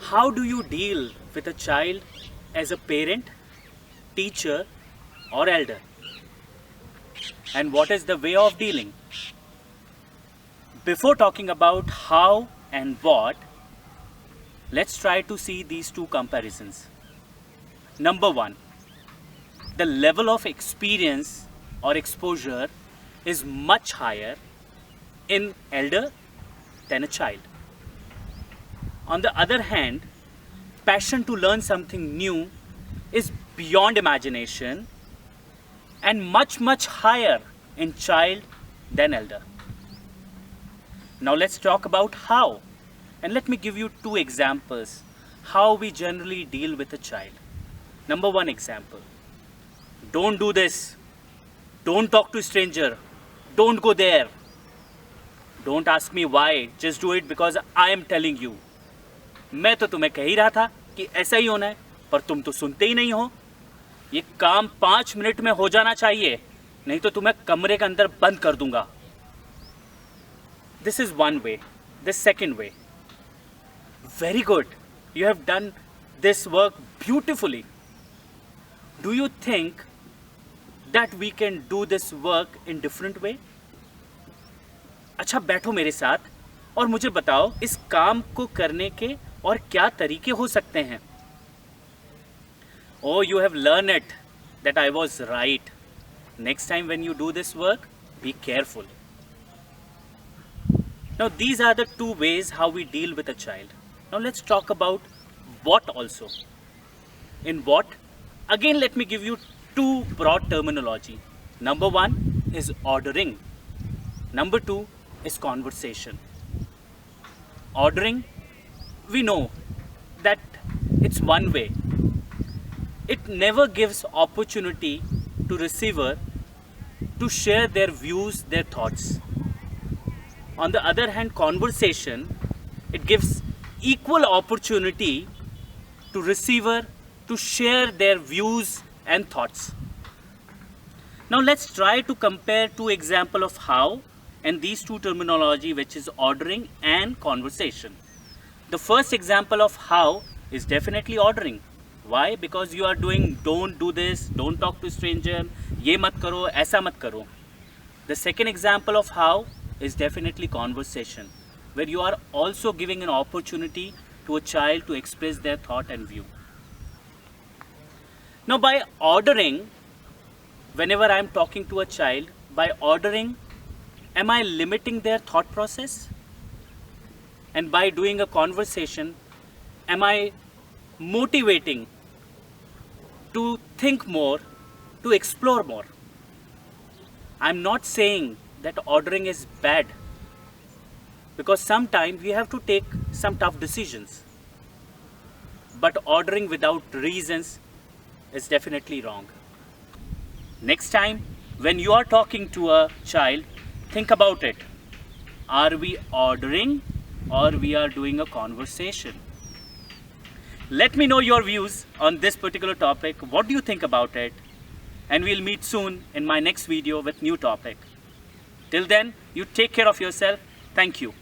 How do you deal with a child as a parent, teacher, or elder? And what is the way of dealing? Before talking about how and what, let's try to see these two comparisons. Number one, the level of experience or exposure is much higher in elder than a child. On the other hand, passion to learn something new is beyond imagination and much higher in child than elder. Now let's talk about how, and let me give you two examples how we generally deal with a child. Number one example, don't do this, don't talk to a stranger, don't go there, don't ask me why, just do it because I am telling you. मैं तो तुम्हें कह ही रहा था कि ऐसा ही होना है, पर तुम तो सुनते ही नहीं हो. ये काम 5 मिनट में हो जाना चाहिए, नहीं तो तुम्हें कमरे के अंदर बंद कर दूंगा. This is one way. The second way, very good, you have done this work beautifully. Do you think that we can do this work in different way? अच्छा बैठो मेरे साथ और मुझे बताओ इस काम को करने के और क्या तरीके हो सकते हैं. Oh, you have learned it that I was right. Next time when you do this work, be careful. Now these are the two ways how we deal with a child. Now let's talk about what also. In what? Again, let me give you two broad terminology. Number one is ordering. Number two is conversation. Ordering, we know that it's one way. It never gives opportunity to receiver to share their views, their thoughts. On the other hand, conversation, it gives equal opportunity to receiver to share their views and thoughts. Now let's try to compare two examples of how and these two terminology, which is ordering and conversation. The first example of how is definitely ordering. Why? Because you are doing don't do this, don't talk to stranger, ye mat karo, aisa mat karo. The second example of how is definitely conversation, where you are also giving an opportunity to a child to express their thought and view. Now by ordering, whenever I am talking to a child, by ordering, am I limiting their thought process? And by doing a conversation, am I motivating to think more, to explore more? I'm not saying that ordering is bad, because sometimes we have to take some tough decisions. But ordering without reasons is definitely wrong. Next time, when you are talking to a child, think about it. Are we ordering or we are doing a conversation? Let me know your views on this particular topic. What do you think about it? And we'll meet soon in my next video with new topic. Till then, you take care of yourself. Thank you.